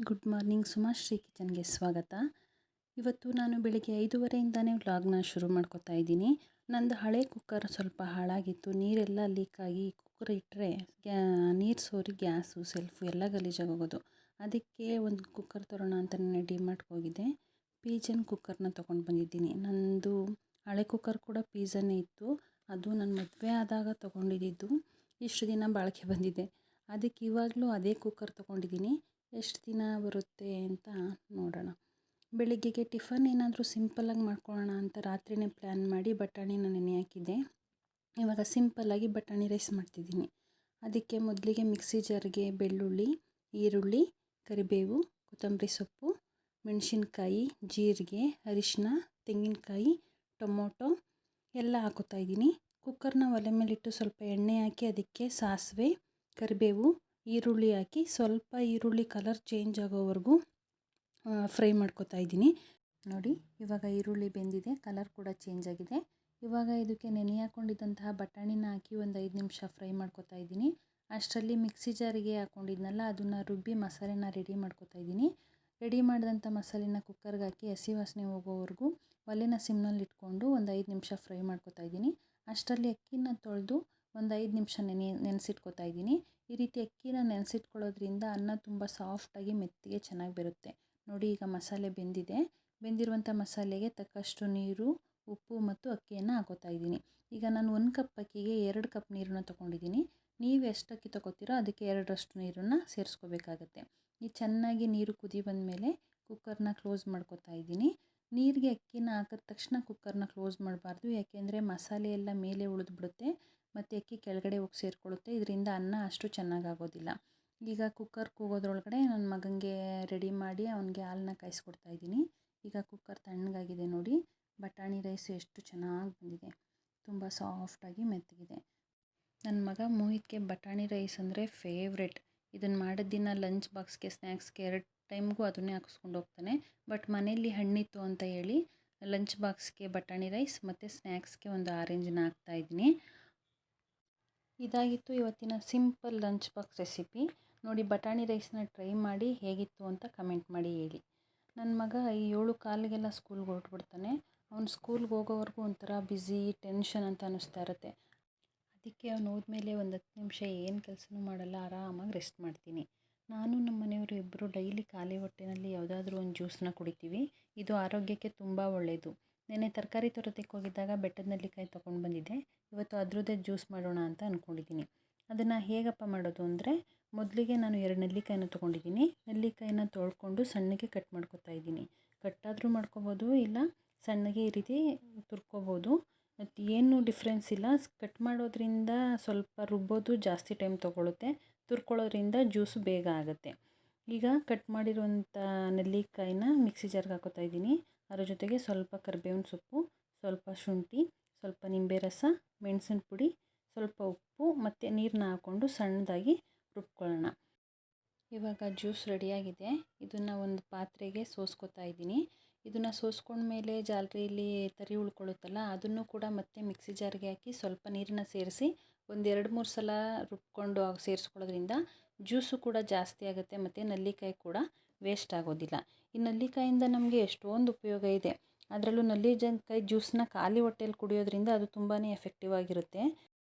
Good morning. ಸುಮಾಶ್ರೀ ಕಿಚನ್ಗೆ ಸ್ವಾಗತ. ಇವತ್ತು ನಾನು ಬೆಳಿಗ್ಗೆ 5:30ಇಂದನೇ ವ್ಲಾಗ್ನ ಶುರು ಮಾಡ್ಕೊತಾ ಇದ್ದೀನಿ. ನಂದು ಹಳೆ ಕುಕ್ಕರ್ ಸ್ವಲ್ಪ ಹಾಳಾಗಿತ್ತು, ನೀರೆಲ್ಲ ಲೀಕಾಗಿ ಕುಕ್ಕರ್ ಇಟ್ಟರೆ ನೀರು ಸೋರಿ ಗ್ಯಾಸು ಸೆಲ್ಫು ಎಲ್ಲ ಗಲೀಜಾಗೋಗೋದು. ಅದಕ್ಕೆ ಒಂದು ಕುಕ್ಕರ್ ತರೋಣ ಅಂತ ನಾನು ಡಿಮಾರ್ಟ್ಗೆ ಹೋಗಿದ್ದೆ. ಪೀಜನ್ ಕುಕ್ಕರ್ನ ತೊಗೊಂಡು ಬಂದಿದ್ದೀನಿ. ನಂದು ಹಳೆ ಕುಕ್ಕರ್ ಕೂಡ ಪೀಜನ್ನೇ ಇತ್ತು, ಅದು ನನ್ನ ಮದುವೆ ಆದಾಗ ತೊಗೊಂಡಿದ್ದು. ಇಷ್ಟು ದಿನ ಬಾಳಿಕೆ ಬಂದಿದೆ. ಅದಕ್ಕೆ ಇವಾಗಲೂ ಅದೇ ಕುಕ್ಕರ್ ತೊಗೊಂಡಿದ್ದೀನಿ. ಎಷ್ಟು ದಿನ ಬರುತ್ತೆ ಅಂತ ನೋಡೋಣ. ಬೆಳಿಗ್ಗೆಗೆ ಟಿಫನ್ ಏನಾದರೂ ಸಿಂಪಲ್ಲಾಗಿ ಮಾಡ್ಕೊಳ್ಳೋಣ ಅಂತ ರಾತ್ರಿಯೇ ಪ್ಲ್ಯಾನ್ ಮಾಡಿ ಬಟಾಣಿನ ನೆನೆ ಹಾಕಿದ್ದೆ. ಇವಾಗ ಸಿಂಪಲ್ಲಾಗಿ ಬಟಾಣಿ ರೈಸ್ ಮಾಡ್ತಿದ್ದೀನಿ. ಅದಕ್ಕೆ ಮೊದಲಿಗೆ ಮಿಕ್ಸಿ ಜಾರ್ಗೆ ಬೆಳ್ಳುಳ್ಳಿ, ಈರುಳ್ಳಿ, ಕರಿಬೇವು, ಕೊತ್ತಂಬರಿ ಸೊಪ್ಪು, ಮೆಣಸಿನ್ಕಾಯಿ, ಜೀರಿಗೆ, ಅರಿಶಿನ, ತೆಂಗಿನಕಾಯಿ, ಟೊಮೊಟೊ ಎಲ್ಲ ಹಾಕೋತಾ ಇದ್ದೀನಿ. ಕುಕ್ಕರ್ನ ಒಲೆ ಮೇಲಿಟ್ಟು ಸ್ವಲ್ಪ ಎಣ್ಣೆ ಹಾಕಿ ಅದಕ್ಕೆ ಸಾಸಿವೆ, ಕರಿಬೇವು, ಈರುಳ್ಳಿ ಹಾಕಿ ಸ್ವಲ್ಪ ಈರುಳ್ಳಿ ಕಲರ್ ಚೇಂಜ್ ಆಗೋವರೆಗೂ ಫ್ರೈ ಮಾಡ್ಕೊತಾ ಇದ್ದೀನಿ. ನೋಡಿ, ಇವಾಗ ಈರುಳ್ಳಿ ಬೆಂದಿದೆ, ಕಲರ್ ಕೂಡ ಚೇಂಜ್ ಆಗಿದೆ. ಇವಾಗ ಇದಕ್ಕೆ ನೆನೆ ಹಾಕ್ಕೊಂಡಿದ್ದಂತಹ ಬಟಾಣಿನ ಹಾಕಿ ಒಂದು 5 ನಿಮಿಷ ಫ್ರೈ ಮಾಡ್ಕೊತಾ ಇದ್ದೀನಿ. ಅಷ್ಟರಲ್ಲಿ ಮಿಕ್ಸಿ ಜಾರಿಗೆ ಹಾಕ್ಕೊಂಡಿದ್ನಲ್ಲ, ಅದನ್ನು ರುಬ್ಬಿ ಮಸಾಲೆನ ರೆಡಿ ಮಾಡ್ಕೊತಾ ಇದ್ದೀನಿ. ರೆಡಿ ಮಾಡಿದಂಥ ಮಸಾಲೆನ ಕುಕ್ಕರ್ಗೆ ಹಾಕಿ ಹಸಿ ವಾಸನೆ ಹೋಗೋವರೆಗೂ ಒಲೆನ ಸಿಮ್ನಲ್ಲಿ ಇಟ್ಕೊಂಡು ಒಂದು 5 ನಿಮಿಷ ಫ್ರೈ ಮಾಡ್ಕೊತಾ ಇದ್ದೀನಿ. ಅಷ್ಟರಲ್ಲಿ ಅಕ್ಕಿನ ತೊಳೆದು ಒಂದು 5 ನಿಮಿಷ ನೆನೆಸಿಟ್ಕೊತಾ ಇದ್ದೀನಿ. ಈ ರೀತಿ ಅಕ್ಕಿನ ನೆನೆಸಿಟ್ಕೊಳ್ಳೋದ್ರಿಂದ ಅನ್ನ ತುಂಬ ಸಾಫ್ಟಾಗಿ ಮೆತ್ತಗೆ ಚೆನ್ನಾಗಿ ಬರುತ್ತೆ. ನೋಡಿ, ಈಗ ಮಸಾಲೆ ಬೆಂದಿದೆ. ಬೆಂದಿರುವಂಥ ಮಸಾಲೆಗೆ ತಕ್ಕಷ್ಟು ನೀರು, ಉಪ್ಪು ಮತ್ತು ಅಕ್ಕಿಯನ್ನು ಹಾಕೋತಾ ಇದ್ದೀನಿ. ಈಗ ನಾನು 1 ಕಪ್ ಅಕ್ಕಿಗೆ 2 ಕಪ್ ನೀರನ್ನು ತೊಗೊಂಡಿದ್ದೀನಿ. ನೀವು ಎಷ್ಟು ಅಕ್ಕಿ ತೊಗೋತೀರೋ ಅದಕ್ಕೆ 2ರಷ್ಟು ನೀರನ್ನು ಸೇರಿಸ್ಕೋಬೇಕಾಗತ್ತೆ. ಈ ಚೆನ್ನಾಗಿ ನೀರು ಕುದಿ ಬಂದಮೇಲೆ ಕುಕ್ಕರ್ನ ಕ್ಲೋಸ್ ಮಾಡ್ಕೊತಾ ಇದ್ದೀನಿ. ನೀರಿಗೆ ಅಕ್ಕಿನ ಹಾಕಿದ ತಕ್ಷಣ ಕುಕ್ಕರ್ನ ಕ್ಲೋಸ್ ಮಾಡಬಾರ್ದು, ಯಾಕೆಂದರೆ ಮಸಾಲೆ ಎಲ್ಲ ಮೇಲೆ ಉಳಿದ್ಬಿಡುತ್ತೆ ಮತ್ತು ಅಕ್ಕಿ ಕೆಳಗಡೆ ಹೋಗಿ ಸೇರಿಕೊಳ್ಳುತ್ತೆ. ಇದರಿಂದ ಅನ್ನ ಅಷ್ಟು ಚೆನ್ನಾಗಾಗೋದಿಲ್ಲ. ಈಗ ಕುಕ್ಕರ್ ಕೂಗೋದ್ರೊಳಗಡೆ ನನ್ನ ಮಗನಿಗೆ ರೆಡಿ ಮಾಡಿ ಅವನಿಗೆ ಹಾಲನ್ನ ಕಾಯಿಸ್ಕೊಡ್ತಾ ಇದ್ದೀನಿ. ಈಗ ಕುಕ್ಕರ್ ತಣ್ಣಗಾಗಿದೆ. ನೋಡಿ, ಬಟಾಣಿ ರೈಸ್ ಎಷ್ಟು ಚೆನ್ನಾಗಿ ಬಂದಿದೆ, ತುಂಬ ಸಾಫ್ಟಾಗಿ ಮೆತ್ತಗಿದೆ. ನನ್ನ ಮಗ ಮೋಹಿತ್ಗೆ ಬಟಾಣಿ ರೈಸ್ ಅಂದರೆ ಫೇವ್ರೆಟ್. ಇದನ್ನು ಮಾಡಿದ ದಿನ ಲಂಚ್ ಬಾಕ್ಸ್ಗೆ, ಸ್ನ್ಯಾಕ್ಸ್ಗೆ 2 ಟೈಮ್ಗೂ ಅದನ್ನೇ ಹಾಕಿಸ್ಕೊಂಡು ಹೋಗ್ತಾನೆ. ಬಟ್ ಮನೆಯಲ್ಲಿ ಹಣ್ಣಿತ್ತು ಅಂತ ಹೇಳಿ ಲಂಚ್ ಬಾಕ್ಸ್ಗೆ ಬಟಾಣಿ ರೈಸ್ ಮತ್ತು ಸ್ನ್ಯಾಕ್ಸ್ಗೆ ಒಂದು ಆರೆಂಜನ್ನ ಹಾಕ್ತಾಯಿದ್ದೀನಿ. ಇದಾಗಿತ್ತು ಇವತ್ತಿನ ಸಿಂಪಲ್ ಲಂಚ್ ಬಾಕ್ಸ್ ರೆಸಿಪಿ. ನೋಡಿ, ಬಟಾಣಿ ರೈಸ್ನ ಟ್ರೈ ಮಾಡಿ ಹೇಗಿತ್ತು ಅಂತ ಕಮೆಂಟ್ ಮಾಡಿ ಹೇಳಿ. ನನ್ನ ಮಗ 7:15ಗೆಲ್ಲ ಸ್ಕೂಲ್ಗೆ ಹೊರಟ್ಬಿಡ್ತಾನೆ. ಅವ್ನು ಸ್ಕೂಲ್ಗೆ ಹೋಗೋವರೆಗೂ ಒಂಥರ ಬ್ಯುಸಿ, ಟೆನ್ಷನ್ ಅಂತ ಅನ್ನಿಸ್ತಾ ಇರುತ್ತೆ. ಅದಕ್ಕೆ ಅವ್ನು ಹೋದ್ಮೇಲೆ ಒಂದು 10 ನಿಮಿಷ ಏನು ಕೆಲಸನೂ ಮಾಡಲ್ಲ, ಆರಾಮಾಗಿ ರೆಸ್ಟ್ ಮಾಡ್ತೀನಿ. ನಾನು ನಮ್ಮ ಮನೆಯವರು ಇಬ್ಬರು ಡೈಲಿ ಖಾಲಿ ಹೊಟ್ಟೆನಲ್ಲಿ ಯಾವುದಾದ್ರೂ ಒಂದು ಜ್ಯೂಸನ್ನ ಕುಡಿತೀವಿ. ಇದು ಆರೋಗ್ಯಕ್ಕೆ ತುಂಬ ಒಳ್ಳೆಯದು. ನೆನ್ನೆ ತರಕಾರಿ ತರೋದಕ್ಕೆ ಹೋಗಿದ್ದಾಗ ಬೆಟ್ಟದ ನೆಲ್ಲಿಕಾಯಿ ತೊಗೊಂಡು ಬಂದಿದ್ದೆ. ಇವತ್ತು ಅದರದ್ದೇ ಜ್ಯೂಸ್ ಮಾಡೋಣ ಅಂತ ಅಂದ್ಕೊಂಡಿದ್ದೀನಿ. ಅದನ್ನು ಹೇಗಪ್ಪ ಮಾಡೋದು ಅಂದರೆ, ಮೊದಲಿಗೆ ನಾನು 2 ನೆಲ್ಲಿಕಾಯಿನ ತೊಗೊಂಡಿದ್ದೀನಿ. ನೆಲ್ಲಿಕಾಯಿನ ತೊಳ್ಕೊಂಡು ಸಣ್ಣಗೆ ಕಟ್ ಮಾಡ್ಕೊತಾ ಇದ್ದೀನಿ. ಕಟ್ಟಾದರೂ ಮಾಡ್ಕೊಬೋದು, ಇಲ್ಲ ಸಣ್ಣಗೆ ಈ ರೀತಿ ತುರ್ಕೋಬೋದು. ಮತ್ತು ಏನು ಡಿಫ್ರೆನ್ಸ್ ಇಲ್ಲ. ಕಟ್ ಮಾಡೋದ್ರಿಂದ ಸ್ವಲ್ಪ ರುಬ್ಬೋದು ಜಾಸ್ತಿ ಟೈಮ್ ತೊಗೊಳುತ್ತೆ, ತುರ್ಕೊಳ್ಳೋದ್ರಿಂದ ಜ್ಯೂಸು ಬೇಗ ಆಗುತ್ತೆ. ಈಗ ಕಟ್ ಮಾಡಿರುವಂಥ ನೆಲ್ಲಿಕಾಯಿನ ಮಿಕ್ಸಿ ಜಾರ್ಗೆ ಹಾಕೋತಾ ಇದ್ದೀನಿ. ಅದರ ಜೊತೆಗೆ ಸ್ವಲ್ಪ ಕರಿಬೇವಿನ ಸೊಪ್ಪು, ಸ್ವಲ್ಪ ಶುಂಠಿ, ಸ್ವಲ್ಪ ನಿಂಬೆ ರಸ, ಮೆಣಸಿನ ಪುಡಿ, ಸ್ವಲ್ಪ ಉಪ್ಪು ಮತ್ತು ನೀರನ್ನ ಹಾಕ್ಕೊಂಡು ಸಣ್ಣದಾಗಿ ರುಬ್ಕೊಳ್ಳೋಣ. ಇವಾಗ ಜ್ಯೂಸ್ ರೆಡಿಯಾಗಿದೆ. ಇದನ್ನು ಒಂದು ಪಾತ್ರೆಗೆ ಸೋಸ್ಕೊತಾ ಇದ್ದೀನಿ. ಇದನ್ನು ಸೋಸ್ಕೊಂಡ್ಮೇಲೆ ಜಾಲರಿಯಲ್ಲಿ ತರಿ ಉಳ್ಕೊಳ್ಳುತ್ತಲ್ಲ, ಅದನ್ನು ಕೂಡ ಮತ್ತೆ ಮಿಕ್ಸಿ ಜಾರ್ಗೆ ಹಾಕಿ ಸ್ವಲ್ಪ ನೀರನ್ನು ಸೇರಿಸಿ ಒಂದು 2-3 ಸಲ ರುಬ್ಕೊಂಡು ಸೇರಿಸ್ಕೊಳ್ಳೋದ್ರಿಂದ ಜ್ಯೂಸು ಕೂಡ ಜಾಸ್ತಿ ಆಗುತ್ತೆ ಮತ್ತು ನೆಲ್ಲಿಕಾಯಿ ಕೂಡ ವೇಸ್ಟ್ ಆಗೋದಿಲ್ಲ. ಈ ನೆಲ್ಲಿಕಾಯಿಂದ ನಮಗೆ ಎಷ್ಟೊಂದು ಉಪಯೋಗ ಇದೆ. ಅದರಲ್ಲೂ ನೆಲ್ಲಿಕಾಯಿ ಜ್ಯೂಸನ್ನ ಖಾಲಿ ಹೊಟ್ಟೆಯಲ್ಲಿ ಕುಡಿಯೋದ್ರಿಂದ ಅದು ತುಂಬಾ ಎಫೆಕ್ಟಿವ್ ಆಗಿರುತ್ತೆ.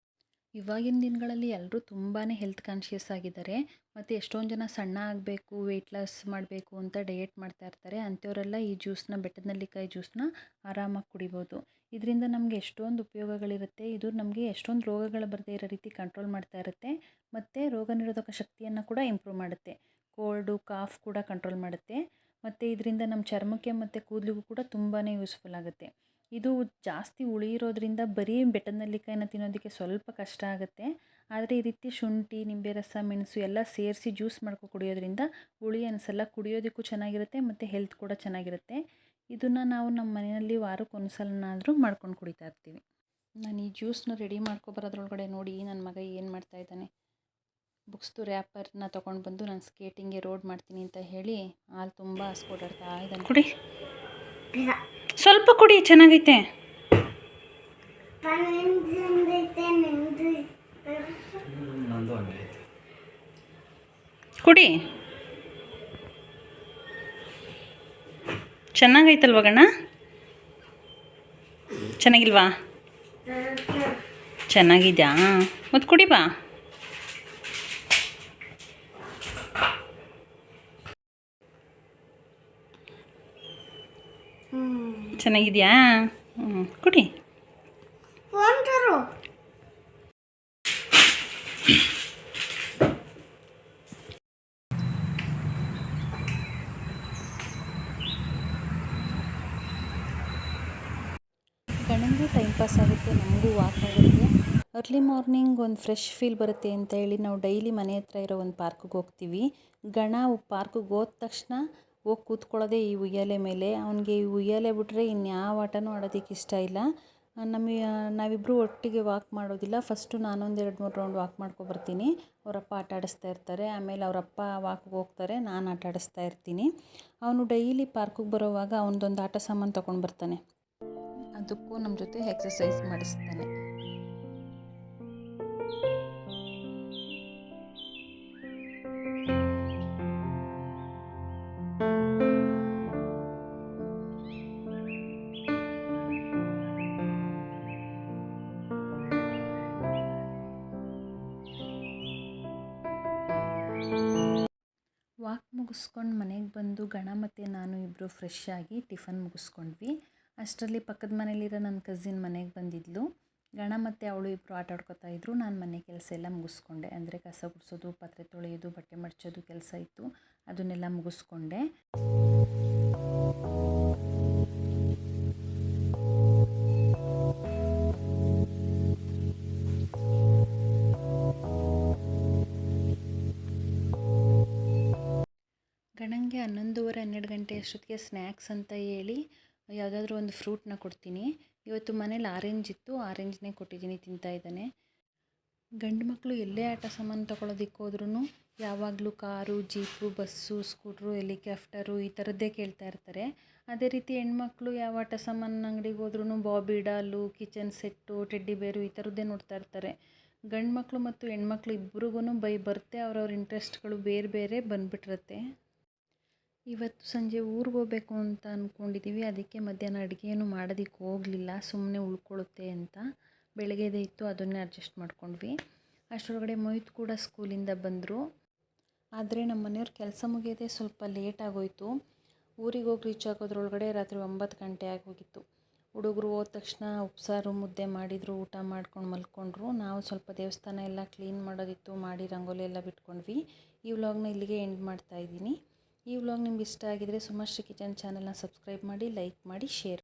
ಇವಾಗಿನ ದಿನಗಳಲ್ಲಿ ಎಲ್ಲರೂ ತುಂಬಾ ಹೆಲ್ತ್ ಕಾನ್ಷಿಯಸ್ ಆಗಿದ್ದಾರೆ ಮತ್ತು ಎಷ್ಟೊಂದು ಜನ ಸಣ್ಣ ಆಗಬೇಕು, ವೆಯ್ಟ್ ಲಾಸ್ ಮಾಡಬೇಕು ಅಂತ ಡಯೆಟ್ ಮಾಡ್ತಾ ಇರ್ತಾರೆ. ಅಂಥವರೆಲ್ಲ ಈ ಜ್ಯೂಸನ್ನ, ಬೆಟ್ಟದ ನೆಲ್ಲಿಕಾಯಿ ಜ್ಯೂಸನ್ನ ಆರಾಮಾಗಿ ಕುಡಿಬೋದು. ಇದರಿಂದ ನಮಗೆ ಎಷ್ಟೊಂದು ಉಪಯೋಗಗಳಿರುತ್ತೆ. ಇದು ನಮಗೆ ಎಷ್ಟೊಂದು ರೋಗಗಳು ಬರದೇ ಇರೋ ರೀತಿ ಕಂಟ್ರೋಲ್ ಮಾಡ್ತಾ ಇರುತ್ತೆ ಮತ್ತು ರೋಗ ನಿರೋಧಕ ಶಕ್ತಿಯನ್ನು ಕೂಡ ಇಂಪ್ರೂವ್ ಮಾಡುತ್ತೆ. ಕೋಲ್ಡು, ಕಾಫ್ ಕೂಡ ಕಂಟ್ರೋಲ್ ಮಾಡುತ್ತೆ ಮತ್ತು ಇದರಿಂದ ನಮ್ಮ ಚರ್ಮಕ್ಕೆ ಮತ್ತು ಕೂದಲಿಗೂ ಕೂಡ ತುಂಬಾ ಯೂಸ್ಫುಲ್ ಆಗುತ್ತೆ. ಇದು ಜಾಸ್ತಿ ಹುಳಿ ಇರೋದ್ರಿಂದ ಬರೀ ಬೆಟ್ಟದ ನೆಲ್ಲಿಕಾಯಿನ ತಿನ್ನೋದಕ್ಕೆ ಸ್ವಲ್ಪ ಕಷ್ಟ ಆಗುತ್ತೆ. ಆದರೆ ಈ ರೀತಿ ಶುಂಠಿ, ನಿಂಬೆ ರಸ, ಮೆಣಸು ಎಲ್ಲ ಸೇರಿಸಿ ಜ್ಯೂಸ್ ಮಾಡ್ಕೊಂಡು ಕುಡಿಯೋದ್ರಿಂದ ಹುಳಿ ಅನಿಸಲ್ಲ, ಕುಡಿಯೋದಕ್ಕೂ ಚೆನ್ನಾಗಿರುತ್ತೆ ಮತ್ತು ಹೆಲ್ತ್ ಕೂಡ ಚೆನ್ನಾಗಿರುತ್ತೆ. ಇದನ್ನು ನಾವು ನಮ್ಮ ಮನೆಯಲ್ಲಿ ವಾರಕ್ಕೆ 1 ಸಲನಾದರೂ ಮಾಡ್ಕೊಂಡು ಕುಡಿತಾ ಇರ್ತೀವಿ. ನಾನು ಈ ಜ್ಯೂಸನ್ನ ರೆಡಿ ಮಾಡ್ಕೊಬರೋದ್ರೊಳಗಡೆ ನೋಡಿ ನನ್ನ ಮಗ ಏನು ಮಾಡ್ತಾ ಇದ್ದಾನೆ. ಬುಕ್ಸ್ದು ರ್ಯಾಪರ್ನ ತೊಗೊಂಡು ಬಂದು ನಾನು ಸ್ಕೇಟಿಂಗ್ಗೆ ರೋಡ್ ಮಾಡ್ತೀನಿ ಅಂತ ಹೇಳಿ ಹಾಲು ತುಂಬ ಹಾಸ್ಕೊಟಾಡ್ತಾ ಇದ್ದಾನೆ. ಕುಡಿ, ಸ್ವಲ್ಪ ಕುಡಿ, ಚೆನ್ನಾಗೈತೆ. ಕುಡಿ. ಚೆನ್ನಾಗೈತಲ್ವ ಗಣ? ಚೆನ್ನಾಗಿಲ್ವಾ? ಚೆನ್ನಾಗಿದ್ಯಾ? ಮತ್ತು ಕುಡಿ ಬಾ. ಚೆನ್ನಾಗಿದ್ಯಾ? ಕುಡಿ. ಗಣಂಗೂ ಟೈಮ್ ಪಾಸ್ ಆಗುತ್ತೆ, ನಮಗೂ ವಾಕ್ ಆಗುತ್ತೆ. ಅರ್ಲಿ ಮಾರ್ನಿಂಗ್ ಒಂದು ಫ್ರೆಶ್ ಫೀಲ್ ಬರುತ್ತೆ ಅಂತ ಹೇಳಿ ನಾವು ಡೈಲಿ ಮನೆ ಹತ್ರ ಇರೋ ಒಂದು ಪಾರ್ಕಿಗೆ ಹೋಗ್ತೀವಿ. ಗಣ ಪಾರ್ಕಿಗೆ ಹೋದ ತಕ್ಷಣ ಹೋಗಿ ಕೂತ್ಕೊಳ್ಳೋದೇ ಈ ಉಯ್ಯಾಲೆ ಮೇಲೆ. ಅವನಿಗೆ ಈ ಉಯ್ಯಾಲೆ ಬಿಟ್ಟರೆ ಇನ್ಯಾವ ಆಟನೂ ಆಡೋದಕ್ಕೆ ಇಷ್ಟ ಇಲ್ಲ. ನಾವಿಬ್ಬರು ಒಟ್ಟಿಗೆ ವಾಕ್ ಮಾಡೋದಿಲ್ಲ. ಫಸ್ಟು ನಾನೊಂದು 2-3 ರೌಂಡ್ ವಾಕ್ ಮಾಡ್ಕೊಬರ್ತೀನಿ. ಅವರಪ್ಪ ಆಟ ಆಡಿಸ್ತಾ ಇರ್ತಾರೆ. ಆಮೇಲೆ ಅವರಪ್ಪ ವಾಕಿಗೆ ಹೋಗ್ತಾರೆ, ನಾನು ಆಟ ಆಡಿಸ್ತಾ ಇರ್ತೀನಿ. ಅವನು ಡೈಲಿ ಪಾರ್ಕಿಗೆ ಬರೋವಾಗ ಅವನದೊಂದು ಆಟ ಸಾಮಾನು ತೊಗೊಂಡು ಬರ್ತಾನೆ. ಅದಕ್ಕೂ ನಮ್ಮ ಜೊತೆ ಎಕ್ಸಸೈಸ್ ಮಾಡಿಸ್ತಾನೆ. ವಾಕ್ ಮುಗಿಸ್ಕೊಂಡು ಮನೆಗೆ ಬಂದು ಗಣ ಮತ್ತು ನಾನು ಇಬ್ಬರು ಫ್ರೆಶ್ ಆಗಿ ಟಿಫನ್ ಮುಗಿಸ್ಕೊಂಡ್ವಿ. ಅಷ್ಟರಲ್ಲಿ ಪಕ್ಕದ ಮನೇಲಿರೋ ನನ್ನ ಕಸಿನ್ ಮನೆಗೆ ಬಂದಿದ್ಲು. ಗಣ ಮತ್ತು ಅವಳು ಇಬ್ಬರು ಆಟ ಆಡ್ಕೊತಾ ಇದ್ದರು. ನಾನು ಮನೆ ಕೆಲಸ ಎಲ್ಲ ಮುಗಿಸ್ಕೊಂಡೆ. ಅಂದರೆ ಕಸ ಗುಡಿಸೋದು, ಪಾತ್ರೆ ತೊಳೆಯೋದು, ಬಟ್ಟೆ ಮಡಚೋದು ಕೆಲಸ ಇತ್ತು, ಅದನ್ನೆಲ್ಲ ಮುಗಿಸ್ಕೊಂಡೆ. ಗಣಂಗೆ 11:30-12 ಗಂಟೆ ಅಷ್ಟೊತ್ತಿಗೆ ಸ್ನ್ಯಾಕ್ಸ್ ಅಂತ ಹೇಳಿ ಯಾವುದಾದ್ರೂ ಒಂದು ಫ್ರೂಟ್ನ ಕೊಡ್ತೀನಿ. ಇವತ್ತು ಮನೇಲಿ ಆರೆಂಜ್ ಇತ್ತು, ಆರೆಂಜ್ನೇ ಕೊಟ್ಟಿದ್ದೀನಿ, ತಿಂತಾ ಇದ್ದಾನೆ. ಗಂಡು ಮಕ್ಕಳು ಎಲ್ಲೇ ಆಟ ಸಾಮಾನು ತೊಗೊಳೋದಕ್ಕೆ ಹೋದ್ರೂ ಯಾವಾಗಲೂ car, jeep, bus, scooter, helicopter ಈ ಥರದ್ದೇ ಕೇಳ್ತಾ ಇರ್ತಾರೆ. ಅದೇ ರೀತಿ ಹೆಣ್ಮಕ್ಳು ಯಾವ ಆಟ ಸಾಮಾನು ಅಂಗಡಿಗೆ ಹೋದ್ರೂ ಬಾಬಿ ಡಾಲು, ಕಿಚನ್ ಸೆಟ್ಟು, ಟೆಡ್ಡಿ ಬೇರು ಈ ಥರದ್ದೇ ನೋಡ್ತಾ ಇರ್ತಾರೆ. ಗಂಡು ಮಕ್ಕಳು ಮತ್ತು ಹೆಣ್ಮಕ್ಳು ಇಬ್ರಿಗೂ ಬೈ ಬರ್ತೆ ಅವ್ರವ್ರ ಇಂಟ್ರೆಸ್ಟ್ಗಳು ಬೇರೆ ಬೇರೆ ಬಂದುಬಿಟ್ಟಿರುತ್ತೆ. ಇವತ್ತು ಸಂಜೆ ಊರಿಗೆ ಹೋಗಬೇಕು ಅಂತ ಅಂದ್ಕೊಂಡಿದ್ದೀವಿ. ಅದಕ್ಕೆ ಮಧ್ಯಾಹ್ನ ಅಡುಗೆ ಏನು ಮಾಡೋದಕ್ಕೆ ಹೋಗಲಿಲ್ಲ, ಸುಮ್ಮನೆ ಉಳ್ಕೊಳ್ಳುತ್ತೆ ಅಂತ. ಬೆಳಗ್ಗೆದೇ ಇತ್ತು, ಅದನ್ನೇ ಅಡ್ಜಸ್ಟ್ ಮಾಡ್ಕೊಂಡ್ವಿ. ಅಷ್ಟರೊಳಗಡೆ ಮೊಯ್ತು ಕೂಡ ಸ್ಕೂಲಿಂದ ಬಂದರು. ಆದರೆ ನಮ್ಮ ಮನೆಯವ್ರ ಕೆಲಸ ಮುಗಿಯೋದೇ ಸ್ವಲ್ಪ ಲೇಟ್ ಆಗೋಯಿತು. ಊರಿಗೆ ಹೋಗಿ ರೀಚ್ ಆಗೋದ್ರೊಳಗಡೆ ರಾತ್ರಿ 9 ಗಂಟೆ ಆಗೋಗಿತ್ತು. ಹುಡುಗರು ಹೋದ ತಕ್ಷಣ ಉಪ್ಸಾರು ಮುದ್ದೆ ಮಾಡಿದರು, ಊಟ ಮಾಡ್ಕೊಂಡು ಮಲ್ಕೊಂಡ್ರು. ನಾವು ಸ್ವಲ್ಪ ದೇವಸ್ಥಾನ ಎಲ್ಲ ಕ್ಲೀನ್ ಮಾಡೋದಿತ್ತು, ಮಾಡಿ ರಂಗೋಲಿ ಎಲ್ಲ ಬಿಟ್ಕೊಂಡ್ವಿ. ಈ ವ್ಲಾಗ್ನ ಇಲ್ಲಿಗೆ ಎಂಡ್ ಮಾಡ್ತಾಯಿದ್ದೀನಿ. ಈ ವ್ಲಾಗ್ ನಿಮ್ಗೆ ಇಷ್ಟ ಆಗಿದರೆ ಸುಮಾಶ್ರೀ ಕಿಚನ್ ಚಾನಲ್ನ ಸಬ್ಸ್ಕ್ರೈಬ್ ಮಾಡಿ, ಲೈಕ್ ಮಾಡಿ, ಶೇರ್